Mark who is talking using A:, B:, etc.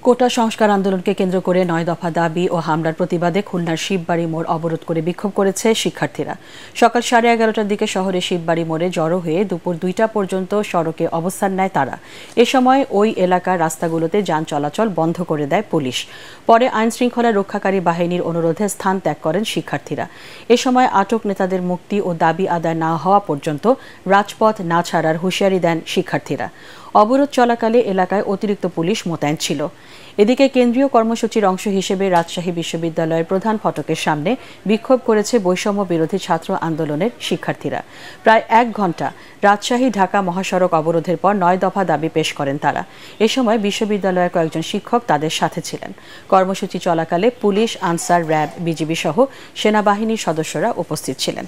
A: কোটা সংস্কার আন্দোলনকে কেন্দ্র করে ৯ দফা দাবি ও হামলার প্রতিবাদে খুলনার শিববাড়ি মোড় অবরোধ করে বিক্ষোভ করেছে শিক্ষার্থীরা। সকাল 11:30টার দিকে শহরের শিববাড়ি মোড়ে জড়ো হয়ে দুপুর 2টা পর্যন্ত সড়কে অবস্থান নেয় তারা। এ সময় ওই এলাকার রাস্তাগুলোতে যান চলাচল বন্ধ করে দেয় পুলিশ। পরে আইনশৃঙ্খলা রক্ষাকারী বাহিনীর অনুরোধে স্থান ত্যাগ করেন শিক্ষার্থীরা। এ সময় আটক নেতাদের মুক্তি ও দাবি আদায় না হওয়া পর্যন্ত রাজপথ না ছাড়ার হুঁশিয়ারি দেন শিক্ষার্থীরা। অবরোধ চলাকালে এলাকায় অতিরিক্ত পুলিশ মোতায়েন ছিল। এদিকে কেন্দ্রীয় কর্মসূচির অংশ হিসেবে রাজশাহী বিশ্ববিদ্যালয়ের প্রধান ফটকের সামনে বিক্ষোভ করেছে বৈষম্য বিরোধী ছাত্র আন্দোলনের শিক্ষার্থীরা। প্রায় 1 ঘণ্টা রাজশাহী ঢাকা মহাসড়ক অবরোধের পর 9 দফা দাবি পেশ করেন তারা। এ সময় বিশ্ববিদ্যালয়ের কয়েকজন শিক্ষক তাদের সাথে ছিলেন। কর্মসূচি চলাকালে পুলিশ, আনসার, র্যাব, বিজিবি সহ সেনাবাহিনীর সদস্যরা উপস্থিত ছিলেন।